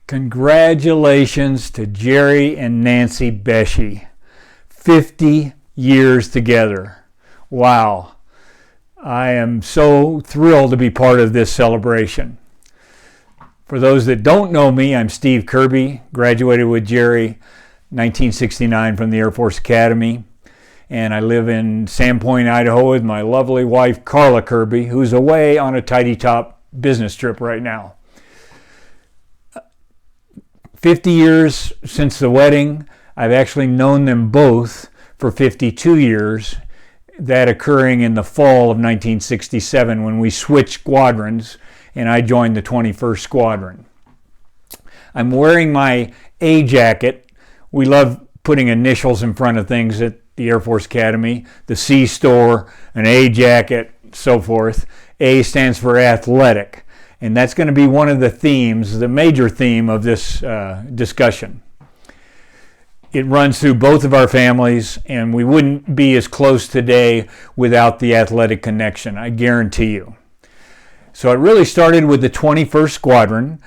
Congratulations to Jerry and Nancy Boesche. 50 years together. Wow. I am so thrilled to be part of this celebration. For those that don't know me, I'm Steve Kirby, graduated with Jerry 1969 from the Air Force Academy, and I live in Sandpoint, Idaho with my lovely wife Carla Kirby, who's away on a tidy top business trip right now. 50 years since the wedding. I've actually known them both for 52 years, that occurring in the fall of 1967 when we switched squadrons and I joined the 21st Squadron. I'm wearing my A jacket. We love putting initials in front of things at the Air Force Academy. The C store, an A jacket, so forth. A stands for athletic. And that's going to be one of the themes, the major theme of this discussion. It runs through both of our families, and we wouldn't be as close today without the athletic connection, I guarantee you. So it really started with the 21st Squadron.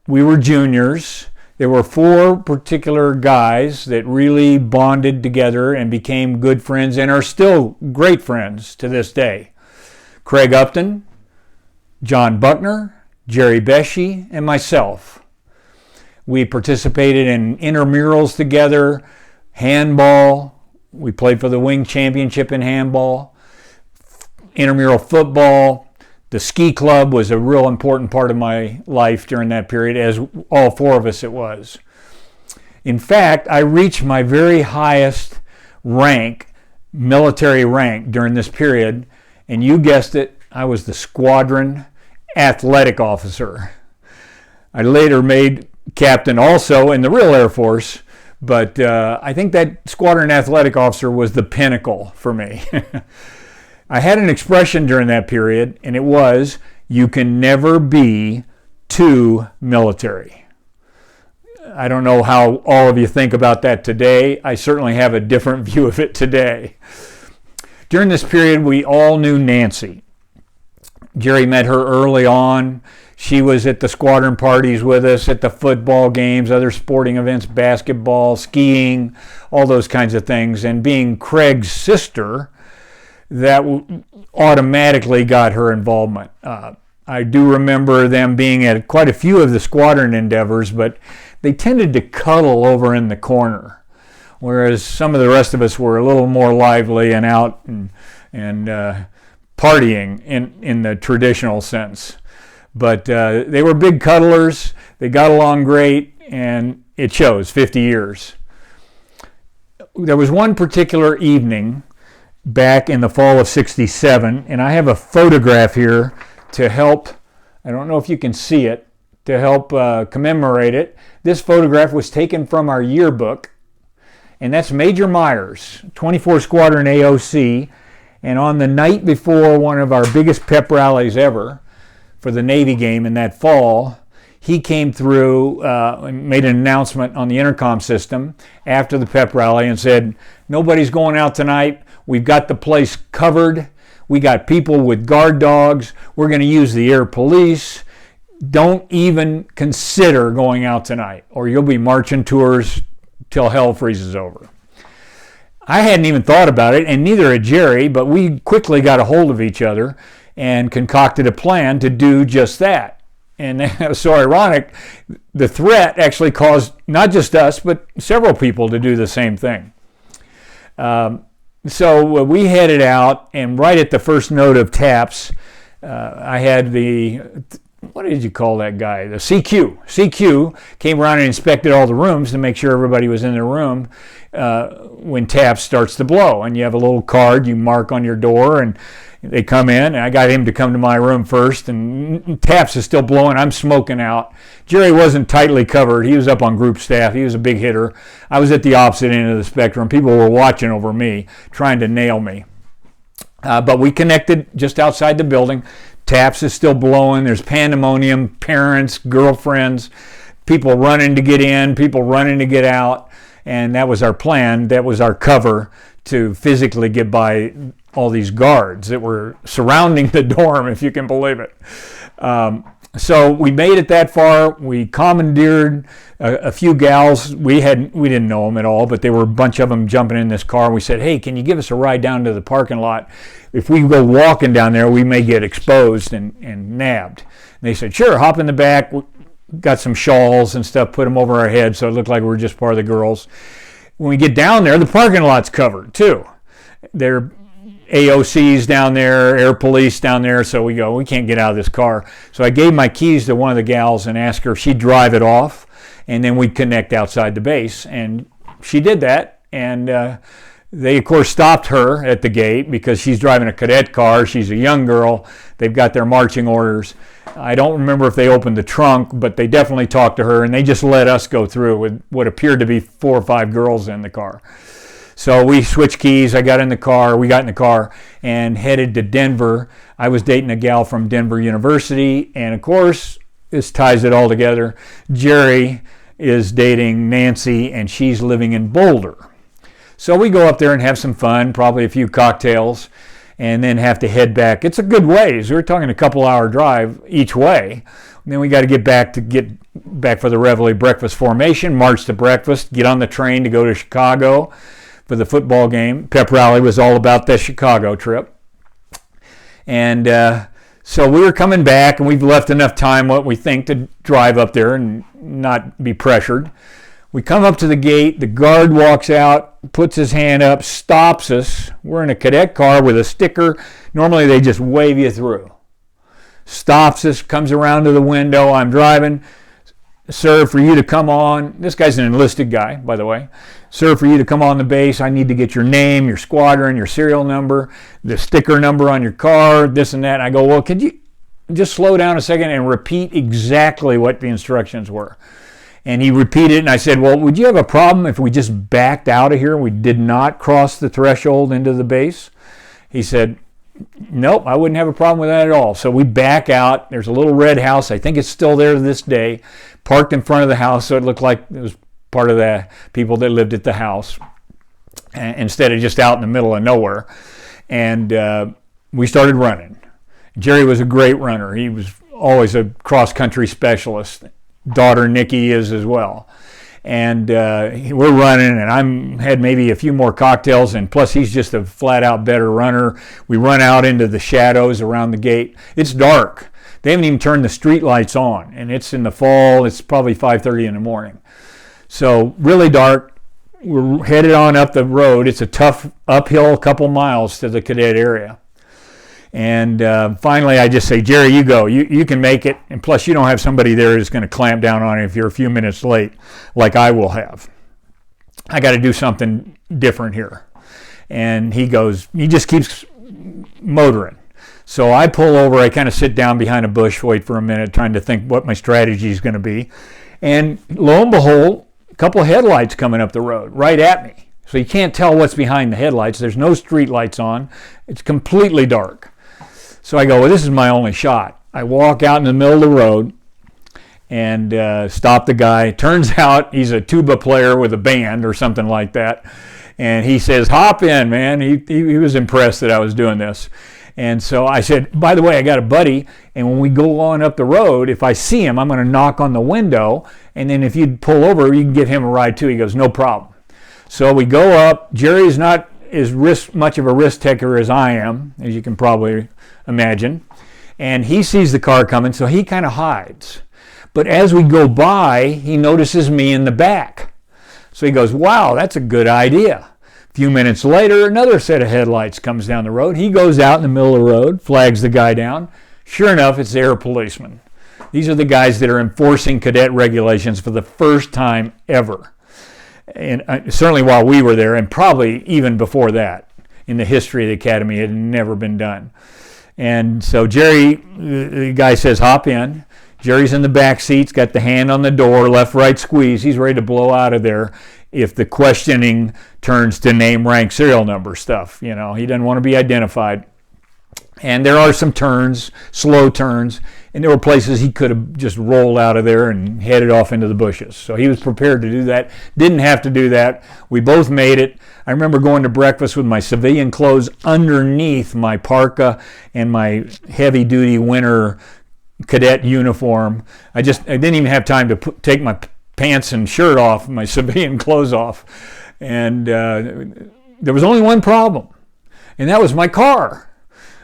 We were juniors. There were 4 particular guys that really bonded together and became good friends and are still great friends to this day. Craig Upton, John Buckner, Jerry Boesche, and myself. We participated in intramurals together, handball. We played for the wing championship in handball, intramural football. The ski club was a real important part of my life during that period, as all 4 of us it was. In fact, I reached my very highest rank, military rank, during this period, and you guessed it, I was the squadron athletic officer. I later made captain also in the real Air Force, but I think that squadron athletic officer was the pinnacle for me. I had an expression during that period, and it was, you can never be too military. I don't know how all of you think about that today. I certainly have a different view of it today. During this period, we all knew Nancy. Jerry met her early on. She was at the squadron parties with us, at the football games, other sporting events, basketball, skiing, all those kinds of things. And being Craig's sister, that automatically got her involvement. I do remember them being at quite a few of the squadron endeavors, but they tended to cuddle over in the corner, whereas some of the rest of us were a little more lively and out and partying in the traditional sense. But they were big cuddlers. They got along great, and it shows 50 years. There was one particular evening back in the fall of 67, and I have a photograph here to help, I don't know if you can see it, to help commemorate it. This photograph was taken from our yearbook, and that's Major Myers, 24 Squadron AOC, and on the night before one of our biggest pep rallies ever for the Navy game in that fall, he came through and made an announcement on the intercom system after the pep rally and said, nobody's going out tonight. We've got the place covered. We got people with guard dogs. We're going to use the air police. Don't even consider going out tonight, or you'll be marching tours till hell freezes over. I hadn't even thought about it, and neither had Jerry, but we quickly got a hold of each other and concocted a plan to do just that. And that was so ironic. The threat actually caused not just us, but several people to do the same thing. So we headed out, and right at the first note of taps, I had the, what did you call that guy? The CQ. CQ came around and inspected all the rooms to make sure everybody was in their room when taps starts to blow. And you have a little card you mark on your door, and they come in, and I got him to come to my room first, and taps is still blowing. I'm smoking out. Jerry wasn't tightly covered. He was up on group staff. He was a big hitter. I was at the opposite end of the spectrum. People were watching over me, trying to nail me. But we connected just outside the building. Taps is still blowing. There's pandemonium, parents, girlfriends, people running to get in, people running to get out. And that was our plan. That was our cover to physically get by all these guards that were surrounding the dorm, if you can believe it. So we made it that far. We commandeered a few gals. We didn't know them at all, but there were a bunch of them jumping in this car. We said, "Hey, can you give us a ride down to the parking lot? If we go walking down there, we may get exposed and nabbed." And they said, "Sure, hop in the back." We got some shawls and stuff, put them over our heads so it looked like we were just part of the girls. When we get down there, the parking lot's covered too. They're AOC's down there, air police down there, so we go, we can't get out of this car. So I gave my keys to one of the gals and asked her if she'd drive it off, and then we'd connect outside the base. And she did that, and they, of course, stopped her at the gate because she's driving a cadet car. She's a young girl. They've got their marching orders. I don't remember if they opened the trunk, but they definitely talked to her, and they just let us go through with what appeared to be 4 or 5 girls in the car. So we switched keys. We got in the car and headed to Denver. I was dating a gal from Denver University, and of course, this ties it all together. Jerry is dating Nancy, and she's living in Boulder. So we go up there and have some fun, probably a few cocktails, and then have to head back. It's a good ways. We're talking a couple-hour drive each way. And then we got to get back for the Reveille breakfast formation, march to breakfast, get on the train to go to Chicago for the football game. Pep rally was all about the Chicago trip. And so we were coming back, and we've left enough time, what we think, to drive up there and not be pressured. We come up to the gate. The guard walks out, puts his hand up, stops us. We're in a cadet car with a sticker. Normally they just wave you through. Stops us, comes around to the window. I'm driving. "Sir, for you to come on," this guy's an enlisted guy, by the way. "Sir, for you to come on the base, I need to get your name, your squadron, your serial number, the sticker number on your car, this and that." I go, "Well, could you just slow down a second and repeat exactly what the instructions were?" And he repeated it, and I said, "Well, would you have a problem if we just backed out of here and we did not cross the threshold into the base?" He said, "Nope, I wouldn't have a problem with that at all." So we back out. There's a little red house. I think it's still there to this day. Parked in front of the house, so it looked like it was part of the people that lived at the house instead of just out in the middle of nowhere. And we started running. Jerry was a great runner. He was always a cross-country specialist. Daughter Nikki is as well. And we're running, and I'm had maybe a few more cocktails, and plus he's just a flat-out better runner. We run out into the shadows around the gate. It's dark. They haven't even turned the street lights on, and it's in the fall. It's probably 5:30 in the morning. So really dark. We're headed on up the road. It's a tough uphill couple miles to the cadet area. And finally, I just say, "Jerry, you go. You can make it. And plus, you don't have somebody there who's going to clamp down on you if you're a few minutes late, like I will have. I got to do something different here." And he just keeps motoring. So I pull over. I kind of sit down behind a bush, wait for a minute, trying to think what my strategy is going to be. And lo and behold, a couple of headlights coming up the road right at me. So you can't tell what's behind the headlights. There's no street lights on. It's completely dark. So I go, "Well, this is my only shot." I walk out in the middle of the road and stop the guy. Turns out he's a tuba player with a band or something like that. And he says, "Hop in, man." He was impressed that I was doing this. And so I said, "By the way, I got a buddy, and when we go on up the road, if I see him, I'm going to knock on the window, and then if you'd pull over, you can give him a ride too." He goes, "No problem." So we go up. Jerry's not as much of a risk taker as I am, as you can probably imagine. And he sees the car coming, so he kind of hides. But as we go by, he notices me in the back. So he goes, "Wow, that's a good idea." A few minutes later, another set of headlights comes down the road. He goes out in the middle of the road, flags the guy down. Sure enough, it's the air policeman. These are the guys that are enforcing cadet regulations for the first time ever. And certainly while we were there, and probably even before that, in the history of the academy, it had never been done. And so Jerry, the guy says, "Hop in." Jerry's in the back seat, got the hand on the door, left, right squeeze. He's ready to blow out of there if the questioning turns to name, rank, serial number stuff. You know, he doesn't want to be identified. And there are some turns, slow turns, and there were places he could have just rolled out of there and headed off into the bushes. So he was prepared to do that. Didn't have to do that. We both made it. I remember going to breakfast with my civilian clothes underneath my parka and my heavy-duty winter cadet uniform. I didn't even have time to take my pants and shirt off, my civilian clothes off. And there was only one problem, and that was my car.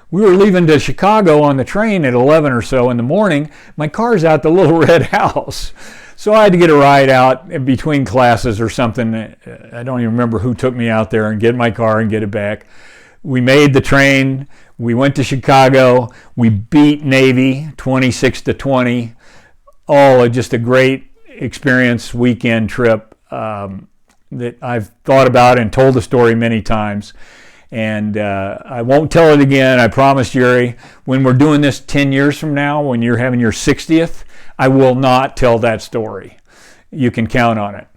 We were leaving to Chicago on the train at 11 or so in the morning. My car's out the little red house. So I had to get a ride out in between classes or something. I don't even remember who took me out there and get my car and get it back. We made the train. We went to Chicago. We beat Navy 26-20. All just a great experience, weekend trip that I've thought about and told the story many times. And I won't tell it again, I promise, Jerry. When we're doing this 10 years from now, when you're having your 60th, I will not tell that story. You can count on it.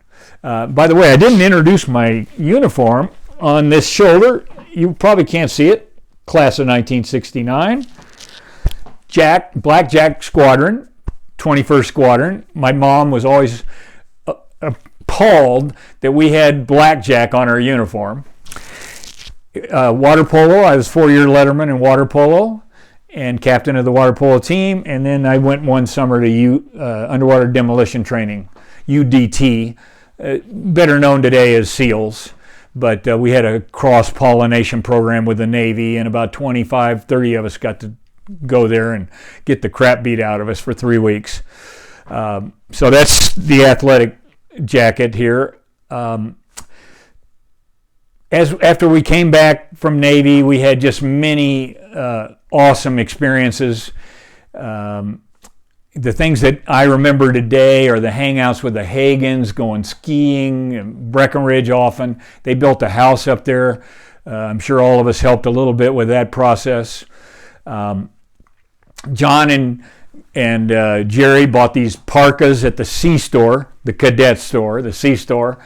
By the way, I didn't introduce my uniform on this shoulder. You probably can't see it. Class of 1969. Black Jack Squadron, 21st Squadron. My mom was always appalled that we had blackjack on our uniform. Water polo, I was 4-year letterman in water polo and captain of the water polo team. And then I went one summer to underwater demolition training, UDT, better known today as SEALs. But we had a cross-pollination program with the Navy, and about 25, 30 of us got to go there and get the crap beat out of us for 3 weeks. So that's the athletic jacket here. After we came back from Navy, we had just many awesome experiences. The things that I remember today are the hangouts with the Hagans, going skiing, Breckenridge often. They built a house up there. I'm sure all of us helped a little bit with that process. John and Jerry bought these parkas at the C store, the cadet store, the C store.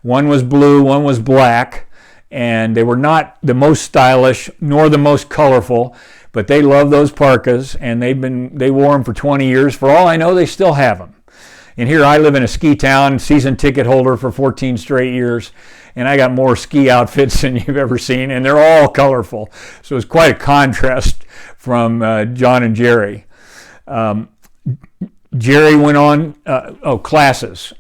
One was blue, one was black, and they were not the most stylish nor the most colorful, but they love those parkas, and they wore them for 20 years. For all I know, they still have them. And here I live in a ski town, season ticket holder for 14 straight years, and I got more ski outfits than you've ever seen, and they're all colorful. So it's quite a contrast from John and Jerry. Jerry went on, classes.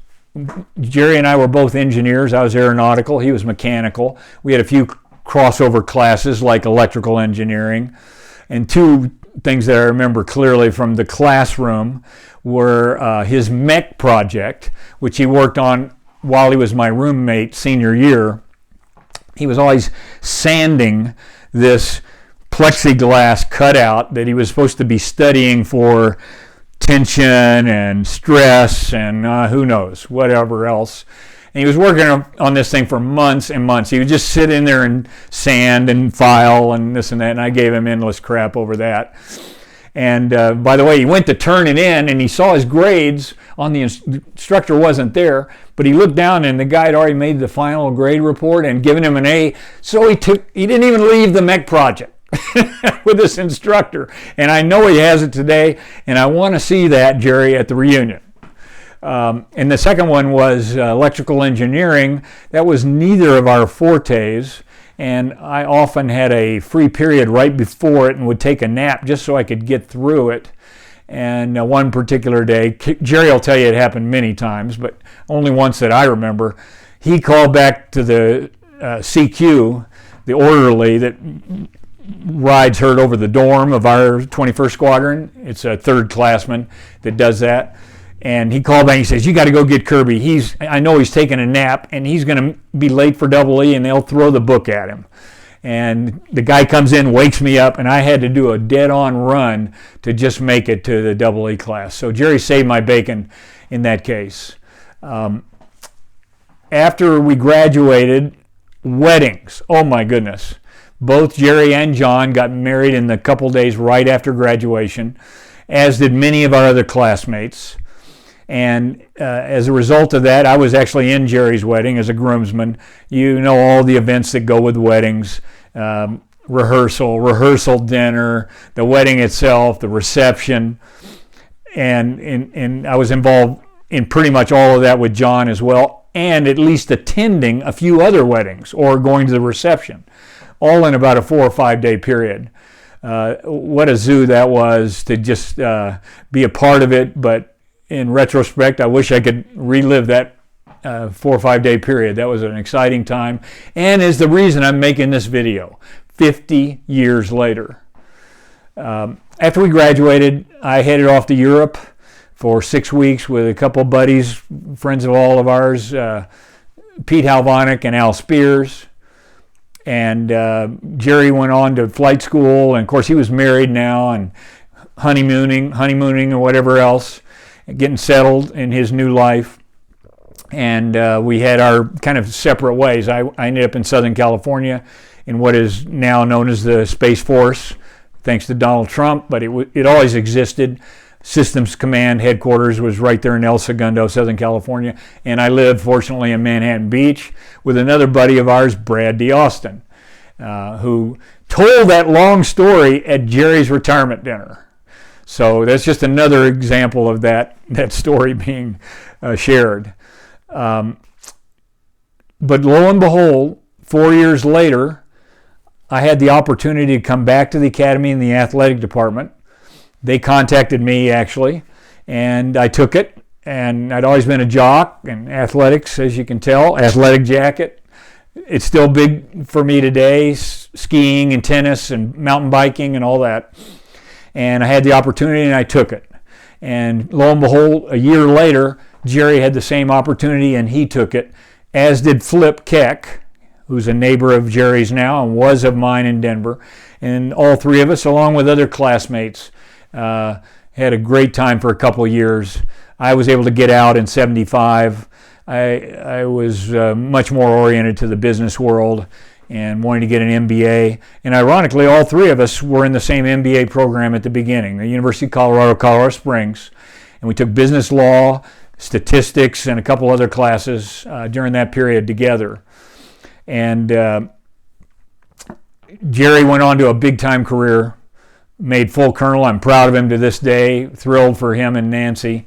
Jerry and I were both engineers. I was aeronautical, he was mechanical. We had a few crossover classes like electrical engineering. And two things that I remember clearly from the classroom were his mech project, which he worked on while he was my roommate senior year. He was always sanding this plexiglass cutout that he was supposed to be studying for tension and stress and who knows, whatever else. And he was working on this thing for months and months. He would just sit in there and sand and file and this and that, and I gave him endless crap over that. And by the way, he went to turn it in, and he saw his grades on the instructor wasn't there, but he looked down, and the guy had already made the final grade report and given him an A, so he didn't even leave the mech project with this instructor. And I know he has it today, and I want to see that, Jerry, at the reunion. And the second one was electrical engineering. That was neither of our fortes, and I often had a free period right before it and would take a nap just so I could get through it. And one particular day, Jerry will tell you it happened many times, but only once that I remember, he called back to the CQ, the orderly that rides herd over the dorm of our 21st Squadron. It's a third classman that does that. And he called back and he says, you got to go get Kirby. I know he's taking a nap, and he's going to be late for Double E, and they'll throw the book at him. And the guy comes in, wakes me up, and I had to do a dead-on run to just make it to the Double E class. So Jerry saved my bacon in that case. After we graduated, weddings. Oh, my goodness. Both Jerry and John got married in the couple days right after graduation, as did many of our other classmates. And as a result of that, I was actually in Jerry's wedding as a groomsman. You know all the events that go with weddings, rehearsal dinner, the wedding itself, the reception. And I was involved in pretty much all of that with John as well, and at least attending a few other weddings or going to the reception, all in about a 4 or 5 day period. What a zoo that was to just be a part of it. But in retrospect, I wish I could relive that 4 or 5 day period. That was an exciting time, and is the reason I'm making this video 50 years later. After we graduated, I headed off to Europe for 6 weeks with a couple buddies, friends of all of ours, Pete Halvonic and Al Spears. And Jerry went on to flight school, and of course he was married now and honeymooning or whatever else, getting settled in his new life. And we had our kind of separate ways. I ended up in Southern California in what is now known as the Space Force, thanks to Donald Trump, but it always existed. Systems Command headquarters was right there in El Segundo, Southern California, and I lived, fortunately, in Manhattan Beach with another buddy of ours, Brad DeAustin, who told that long story at Jerry's retirement dinner. So that's just another example of that story being shared. But lo and behold, 4 years later, I had the opportunity to come back to the academy in the athletic department. They contacted me, actually, and I took it. And I'd always been a jock in athletics, as you can tell, athletic jacket. It's still big for me today, skiing and tennis and mountain biking and all that. And I had the opportunity and I took it. And lo and behold, a year later, Jerry had the same opportunity and he took it, as did Flip Keck, who's a neighbor of Jerry's now and was of mine in Denver. And all three of us, along with other classmates, had a great time for a couple of years. I was able to get out in 75. I was much more oriented to the business world and wanting to get an MBA. And ironically, all three of us were in the same MBA program at the beginning, the University of Colorado, Colorado Springs. And we took business law, statistics, and a couple other classes during that period together. And Jerry went on to a big-time career, made full colonel. I'm proud of him to this day, thrilled for him and Nancy.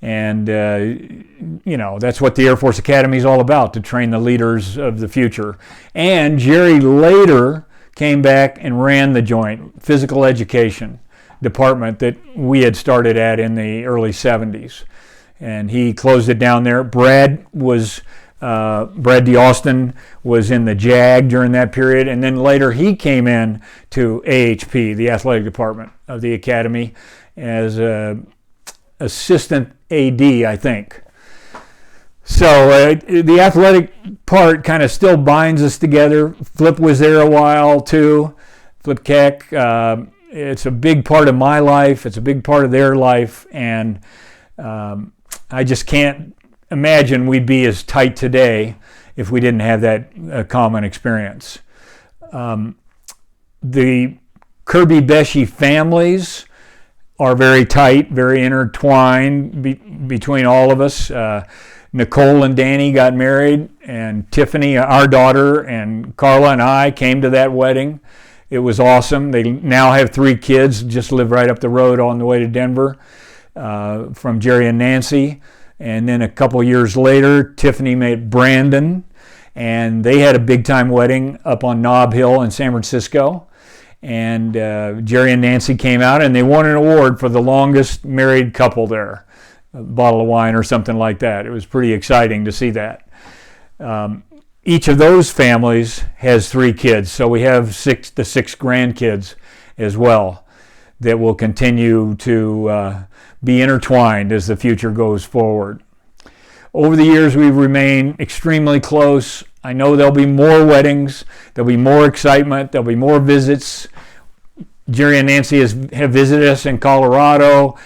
And, that's what the Air Force Academy is all about, to train the leaders of the future. And Jerry later came back and ran the joint physical education department that we had started at in the early 70s. And he closed it down there. Brad DeAustin was in the JAG during that period, and then later he came in to AHP, the athletic department of the academy, as assistant AD, I think. So the athletic part kind of still binds us together. Flip was there a while too, Flip Keck. It's a big part of my life. It's a big part of their life, and I just can't imagine we'd be as tight today if we didn't have that common experience. The Kirby Boesche families are very tight, very intertwined between all of us. Nicole and Danny got married, and Tiffany, our daughter, and Carla and I came to that wedding. It was awesome. They now have 3 kids, just live right up the road on the way to Denver from Jerry and Nancy. And then a couple years later, Tiffany met Brandon, and they had a big-time wedding up on Nob Hill in San Francisco. And Jerry and Nancy came out, and they won an award for the longest married couple there, a bottle of wine or something like that. It was pretty exciting to see that. Each of those families has 3 kids, so we have 6 grandkids as well that will continue to be intertwined as the future goes forward. Over the years, we've remained extremely close. I know there'll be more weddings, there'll be more excitement, there'll be more visits. Jerry and Nancy have visited us in Colorado.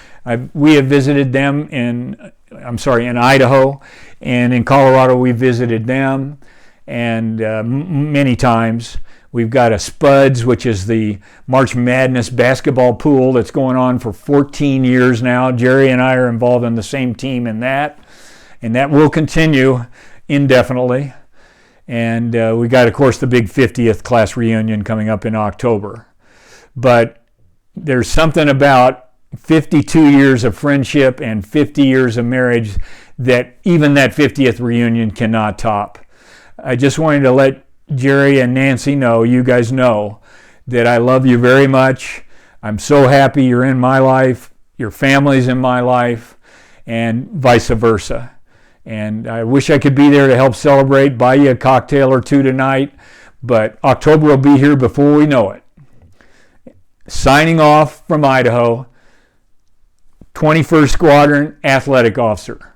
We have visited them in Idaho, and in Colorado we visited them, and many times. We've got a Spuds, which is the March Madness basketball pool that's going on for 14 years now. Jerry and I are involved in the same team in that, and that will continue indefinitely. And we got, of course, the big 50th class reunion coming up in October. But there's something about 52 years of friendship and 50 years of marriage that even that 50th reunion cannot top. I just wanted to let Jerry and Nancy know, you guys know, that I love you very much. I'm so happy you're in my life, your family's in my life, and vice versa. And I wish I could be there to help celebrate, buy you a cocktail or two tonight, but October will be here before we know it. Signing off from Idaho, 21st Squadron Athletic Officer.